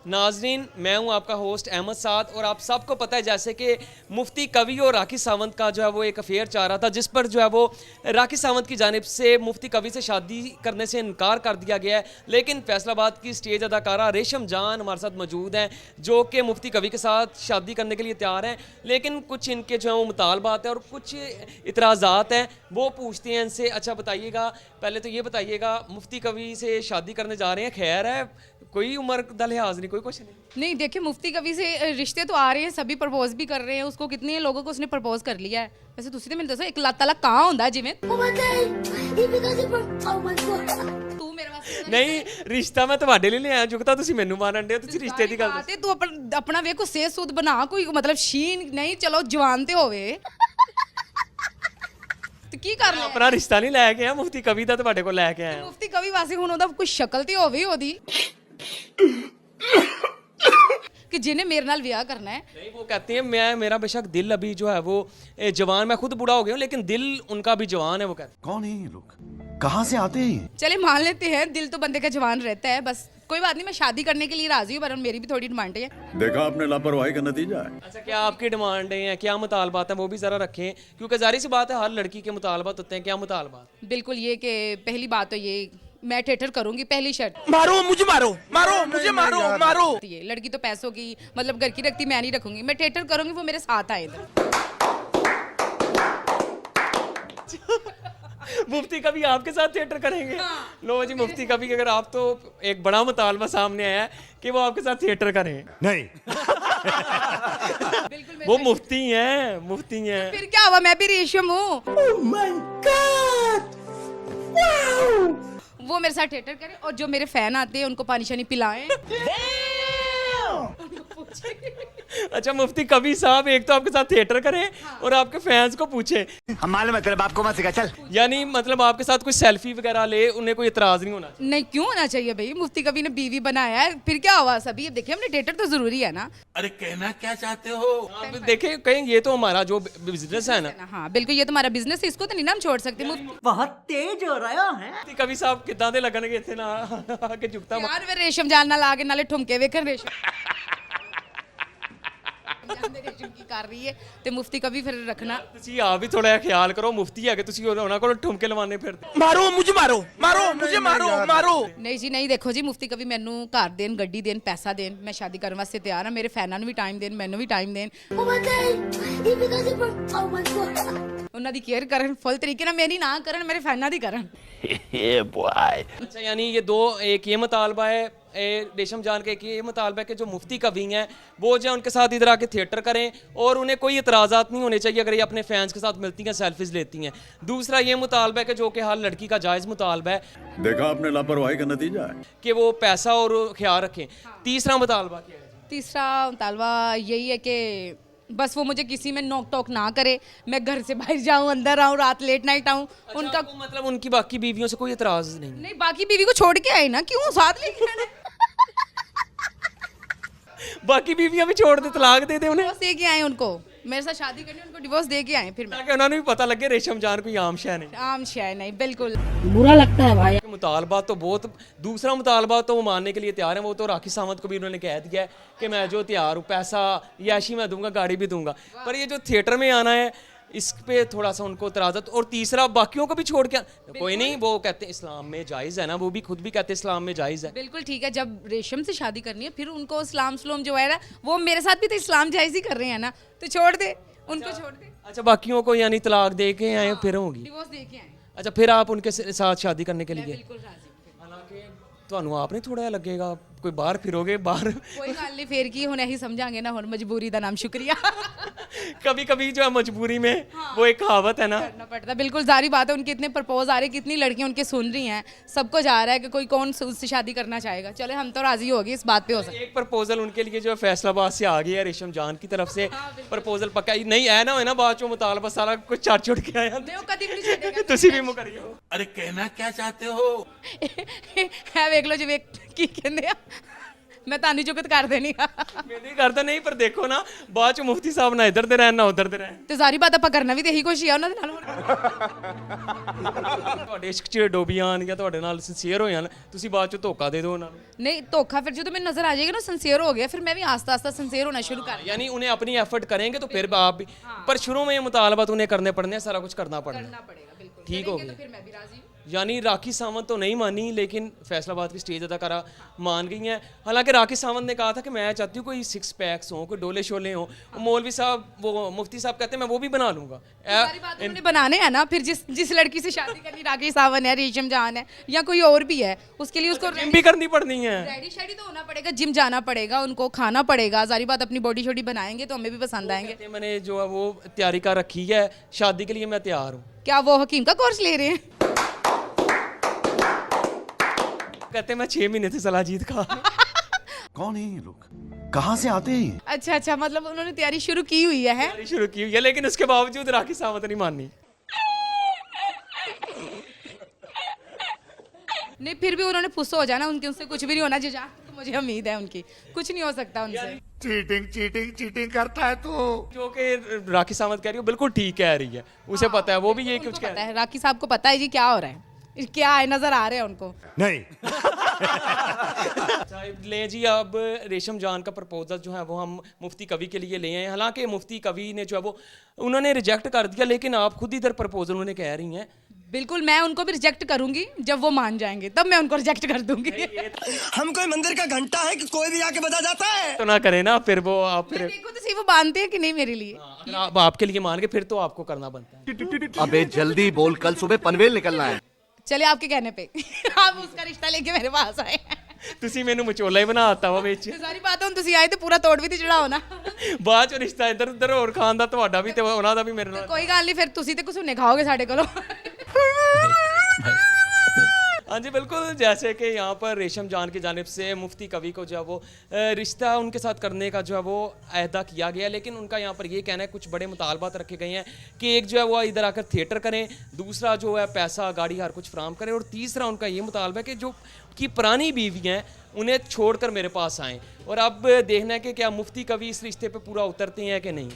नाजरीन, मैं हूं आपका होस्ट अहमद साद और आप सबको पता है जैसे कि मुफ्ती कवि और राखी सावंत का जो है वो एक अफेयर चल रहा था, जिस पर जो है वो राखी सावंत की जानिब से मुफ्ती कवि से शादी करने से इनकार कर दिया गया है। लेकिन फैसलाबाद की स्टेज अदाकारा रेशम जान हमारे साथ मौजूद हैं, जो कि मुफ्ती कवि के साथ शादी करने के लिए तैयार हैं। लेकिन कुछ इनके जो है वो मुतालबात हैं और कुछ इतराज़ात हैं, वो पूछते हैं इनसे। अच्छा बताइएगा, पहले तो ये बताइएगा, मुफ्ती कवि से शादी करने जा रहे हैं, खैर है, कोई उम्र का लिहाज नहीं, कोई कुछ नहीं? देखिए, मुफ्ती कवि से रिश्ते तो आ रहे हैं, सभी प्रपोज भी कर रहे हैं उसको, कितने लोगों को उसने प्रपोज कर लिया है। वैसे तुसी तो मैंने दसो एक लात तलाक कहाँ होता है जिवें तू मेरे वास्ते नहीं, रिश्ता मैं ਤੁਹਾਡੇ ਲਈ ਲਿਆ ਜੁਗਤਾ ਤੁਸੀਂ ਮੈਨੂੰ ਮਾਰਨ ਦੇ, ਤੁਸੀਂ ਰਿਸ਼ਤੇ ਦੀ ਗੱਲ बात है, तू अपना ਵੇਖੋ सेहत सूद बना, कोई मतलब शीन नहीं, चलो जवान ते होवे ਤੇ ਕੀ ਕਰ ਲਿਆ? ਆਪਣਾ ਰਿਸ਼ਤਾ ਨਹੀਂ ਲੈ ਕੇ ਆਇਆ, ਮੁਫਤੀ ਕਵੀ ਦਾ ਤੁਹਾਡੇ ਕੋਲ ਲੈ ਕੇ ਆਇਆ। ਮੁਫਤੀ ਕਵੀ ਵਾਸਤੇ ਹੁਣ ਉਹਦਾ ਕੋਈ ਸ਼ਕਲ ਤੇ ਹੋਵੇ ਉਹਦੀ कि जिन्हें मेरे नाल ब्याह करना है। नहीं, वो कहते हैं मैं, मेरा बेशक दिल अभी जो है वो जवान, मैं खुद बूढ़ा हो गया हूँ, लेकिन दिल उनका भी जवान है। वो कहते कौन है ये लोग, कहाँ से आते हैं? चले मान लेते हैं, दिल तो बंदे का जवान रहता है, बस कोई बात नहीं, मैं शादी करने के लिए राजी हूँ, पर मेरी भी थोड़ी डिमांड है। देखा आपने लापरवाही का नतीजा है। अच्छा, क्या आपकी डिमांडें हैं, क्या मुतालबात हैं, वो भी ज़रा रखें, क्योंकि जाहिर सी बात है हर लड़की के मुतालबात होते हैं। क्या मुतालबात? बिल्कुल, ये कि पहली बात तो ये मैं थिएटर करूंगी, पहली शर्त। मारो मुझे, मारो मारो मुझे, मारो मारो। ये लड़की तो पैसों की मतलब घर की रखती, मैं नहीं रखूंगी, मैं थिएटर करूंगी, वो मेरे साथ आए इधर। मुफ्ती कभी आपके साथ थिएटर करेंगे? लो जी, मुफ्ती कभी, अगर आप तो एक बड़ा मुतालबा सामने आया है कि वो आपके साथ थिएटर करें। नहीं। वो मुफ्ती हैं, मुफ्ती हैं। फिर क्या हुआ, मैं भी रेशम हूँ। वो मेरे साथ थिएटर करे और जो मेरे फैन आते हैं उनको पानी शानी पिलाएं। अच्छा मुफ्ती कबीर साहब, एक तो आपके साथ थिएटर करें और आपके फैंस को पूछे, हम मालूम है तेरे बाप को मत सिखा, चल। यानी मतलब आपके साथ कोई सेल्फी वगैरह ले, उन्हें कोई इतराज नहीं होना? नहीं, क्यों होना चाहिए भाई, मुफ्ती कभी ने बीवी बनाया है, फिर क्या हुआ? सभी देखिए, हमने थिएटर तो जरूरी है ना। अरे कहना क्या चाहते हो? आप देखें कहीं, ये तो हमारा जो बिजनेस है ना। हाँ बिल्कुल, ये तो हमारा बिजनेस है, इसको तो नहीं ना हम छोड़ सकते। बहुत तेज हो रहा है। मुफ्ती कबीर साहब कितना दे लगनगे इत्थे ना आके झुकता यार वे रेशम जान ना लाके नाले ठुमके वेखन रेशम रेशम की कर रही है ते मुफ्ती कभी फिर रखना। ਤੁਸੀਂ ਆਪ ਵੀ ਥੋੜਾ ਜਿਹਾ ਖਿਆਲ ਕਰੋ, ਮੁਫਤੀ ਹੈਗੇ ਤੁਸੀਂ, ਉਹਨਾਂ ਕੋਲ ਠੁਮਕੇ ਲਵਾਉਣੇ ਫਿਰਦੇ। मारो मुझे, मारो मारो मुझे, मारो मारो। नहीं जी नहीं, देखो जी, मुफ्ती कभी मैनू घर देन, गड्डी देन, पैसा देन, मैं शादी करने वास्ते तैयार हाँ, मेरे फैनां नू भी टाइम देन, मैनू भी टाइम देन, उन्हां दी केयर करन, फुल तरीके नाल मेरी ना करन, मेरे फैनां दी करन। अच्छा, यानी ये दो, एक ये मुतालबा है रेशम जान के, कि ये मुतालबा है कि जो मुफ्ती कवि हैं वो जो उनके साथ इधर आके थिएटर करें और उन्हें कोई इतराज़ात नहीं होने चाहिए अगर ये अपने फैंस के साथ मिलती हैं, सेल्फीज लेती हैं। दूसरा ये मुतालबा है कि जो कि हर लड़की का जायज़ मुतालबा है, देखा आपने लापरवाही का नतीजा है। कि वो पैसा और ख्याल रखें। तीसरा मुतालबा क्या है? तीसरा मुतालबा यही है कि बस वो मुझे किसी में नोक टोक ना करे, मैं घर से बाहर जाऊं, अंदर आऊं, रात लेट नाइट आऊं। अच्छा, उनका मतलब उनकी बाकी बीवियों से कोई इतराज़ नहीं? नहीं, बाकी बीवी को छोड़ के आए ना, क्यों साथ लेके आना? बाकी बीवियां भी छोड़ दे, तलाक दे दे उन्हें, डिवोर्स दे के आए उनको, मेरे साथ शादी करनी, उनको डिवोर्स दे के आए फिर मैं। ताकि उन्होंने भी पता लगे रेशम जान कोई आम शय नहीं। आम शय नहीं, बिल्कुल। बुरा लगता है भाई। मुतालबा तो बहुत, दूसरा मुतालबा तो वो मानने के लिए तैयार है, वो तो राखी सावंत को भी उन्होंने कह दिया है कि मैं जो तैयार हूँ, पैसा याशी मैं दूंगा, गाड़ी भी दूंगा, पर ये जो थिएटर में आना है इस पे थोड़ा सा उनको तराजत। और तीसरा बाकियों को भी छोड़ के कोई नहीं, वो कहते हैं इस्लाम में जायज़ है ना, वो भी खुद भी कहते हैं इस्लाम में जायज़ है। बिल्कुल ठीक है, जब रेशम से शादी करनी है फिर उनको इस्लाम स्लोम जो है ना, वो मेरे साथ भी तो इस्लाम जायज़ ही कर रहे हैं ना, तो छोड़ दे उनको, छोड़ दे। अच्छा, बाकियों को यानी तलाक दे के आए फिर होंगी? डिवोर्स दे के आए। अच्छा, फिर आप उनके साथ शादी करने के लिए? बिल्कुल राजी हूं। हालांकि ਤੁਹਾਨੂੰ ਆਪ ਨਹੀਂ ਥੋੜਾ ਜਿਹਾ ਲੱਗੇਗਾ ਕੋਈ ਬਾਹਰ ਫਿਰੋਗੇ ਬਾਹਰ? कोई गल नहीं, फिर की हुण यही समझांगे ना, हुण मजबूरी दा नाम शुक्रिया। कभी कभी जो है मजबूरी में वो एक कहावत है ना, करना पड़ता है। बिल्कुल जारी बात है, उनके इतने प्रपोज आ रहे, कितनी लड़कियां उनके सुन रही हैं, सबको जा रहा है कि कोई कौन उससे शादी करना चाहेगा। चले हम तो राजी हो गए, इस बात पे हो सकता एक प्रपोजल उनके लिए जो है फैसलाबाद से आ गया है, रेशम जान की तरफ से प्रपोजल पक्का नहीं है ना, है ना, बाद चो मुतालबा सारा कुछ चाट चुट के आया नहीं, वो कभी भी नहीं छेड़ेगा। ਤੁਸੀਂ ਵੀ ਮੁਕਰਿਓ। अरे कहना क्या चाहते हो? है वेख लो जी, वेख की कहंदे आ, मैं तानी जुगत कर देनी ਮੇਰੇ ਘਰ ਤਾਂ ਨਹੀਂ, ਪਰ ਦੇਖੋ ਨਾ ਬਾਅਦ ਚ ਮੁਫਤੀ ਸਾਹਿਬ ਨਾ ਇੱਧਰ ਦੇ ਰਹਿਣ ਨਾ ਉੱਧਰ ਦੇ ਰਹਿਣ। ਤੇ ਸਾਰੀ ਬਾਤ ਆਪਾਂ ਕਰਨਾ ਵੀ ਤੇ ਇਹੀ ਕੁਛ ਹੀ ਆ ਉਹਨਾਂ ਦੇ ਨਾਲ ਹੁਣ। ਤੁਹਾਡੇ ਇਸ਼ਕ ਚ ਡੋਬੀ ਆਣ ਜਾਂ ਤੁਹਾਡੇ ਨਾਲ ਸਿੰਸੀਅਰ ਹੋ ਜਾਣ, ਤੁਸੀਂ ਬਾਅਦ ਚ ਧੋਖਾ ਦੇ ਦਿਓ ਉਹਨਾਂ ਨੂੰ। नहीं धोखा फिर जो तो मैंने नजर आ जाएगा ना सिंसियर हो गया, फिर मैं भी आस्ता आस्ता सिंसियर होना शुरू कर यानी उन्हें अपनी एफर्ट करेंगे तो फिर आप भी, पर शुरू में ये मुतालबात उन्हें करने पड़ने हैं, सारा कुछ करना पड़ना है। पड़ेगा बिल्कुल। ठीक हो करेंगे गया। तो फिर मैं भी राजी हूँ। यानी राखी सावंत तो नहीं मानी, लेकिन फैसलाबाद की स्टेज अदाकारा मान गई हैं। हालांकि राखी सावंत ने कहा था कि मैं चाहती हूँ कोई 6 पैक्स हों, कोई डोले शोले हों। मौलवी साहब, वो मुफ्ती साहब कहते हैं मैं वो भी बना लूँगा। सारी बात उन्होंने बनाने हैं ना, फिर जिस लड़की से शादी करनी, राकेश सावंत है, रेशम जान है या कोई और भी है, उसके लिए उसको जिम भी करनी पड़नी है। रेडी शेडी तो होना पड़ेगा, जिम जाना पड़ेगा, उनको खाना पड़ेगा। सारी बात अपनी बॉडी शॉडी बनाएंगे तो हमें भी पसंद आएंगे। कहते हैं मैंने जो है वो तैयारी कर रखी है, शादी के लिए मैं तैयार हूँ। क्या वो हकीम का कोर्स ले रहे हैं? कहते हैं मैं 6 महीने थे सलाजीत का। कौन है ये लोग? कहाँ से आते हैं ये? अच्छा अच्छा, मतलब उन्होंने तैयारी शुरू की हुई है तैयारी शुरू की हुई है, लेकिन उसके बावजूद राखी सावंत नहीं मानी। नहीं, फिर भी उन्होंने फुस हो जाना, उनके उनसे कुछ भी नहीं होना। जा तो मुझे उम्मीद है उनकी कुछ नहीं हो सकता उनसे। चीटिंग चीटिंग चीटिंग करता है तू। जो कि राखी सावंत कह रही है बिल्कुल ठीक कह रही है, उसे पता है, वो भी ये कुछ उनको कह पता है, राखी साहब को पता है जी क्या हो रहा है, क्या है, नजर आ रहे हैं उनको। नहीं ले जी। अब रेशम जान का प्रपोजल जो है वो हम मुफ्ती कवि के लिए ले आए हैं। हालांकि मुफ्ती कवि ने जो है वो उन्होंने रिजेक्ट कर दिया, लेकिन आप खुद इधर प्रपोजल उन्हें कह रही हैं। बिल्कुल, मैं उनको भी रिजेक्ट करूंगी, जब वो मान जाएंगे तब मैं उनको रिजेक्ट कर दूंगी। हम कोई मंदिर का घंटा है कि कोई भी आके बजा जाता है। तो ना करें ना, फिर वो आप फिर देखो तो सही वो मानते हैं कि नहीं मेरे लिए। अगर आप आपके लिए मान के फिर तो आपको करना बनता है। अबे जल्दी बोल, कल सुबह पनवेल निकलना है। चले आपके कहने पे आप उसका रिश्ता लेके मेरे पास आए। ਤੁਸੀਂ ਮੈਨੂੰ ਮਚੋਲਾ ਹੀ ਬਣਾਤਾ ਵਾ ਵਿੱਚ। तो सारी बात है, तुम आए तो पूरा तोड़ भी तो चढ़ाओ ना। ਬਾਅਦ ਚ ਰਿਸ਼ਤਾ ਇੱਧਰ ਉੱਧਰ ਹੋਰ ਖਾਨ ਦਾ, ਤੁਹਾਡਾ ਵੀ ਤੇ ਉਹਨਾਂ ਦਾ ਵੀ ਮੇਰੇ ਨਾਲ। कोई गल नहीं, फिर तुसी ते कुछ खाओगे साडे कोलों। हाँ जी बिल्कुल, जैसे कि यहाँ पर रेशम जान की जानिब से मुफ्ती कवि को जो है वो रिश्ता उनके साथ करने का जो है वो अहदा किया गया, लेकिन उनका यहाँ पर ये कहना है कुछ बड़े मुतालबात रखे गए हैं कि एक जो है वो इधर आकर थिएटर करें, दूसरा जो है पैसा गाड़ी हर कुछ फराम करें, और तीसरा उनका ये मुतालबा है कि जो की पुरानी बीवी हैं उन्हें छोड़कर मेरे पास आएँ। और अब देखना है कि क्या मुफ्ती कवि इस रिश्ते पर पूरा उतरते हैं कि नहीं।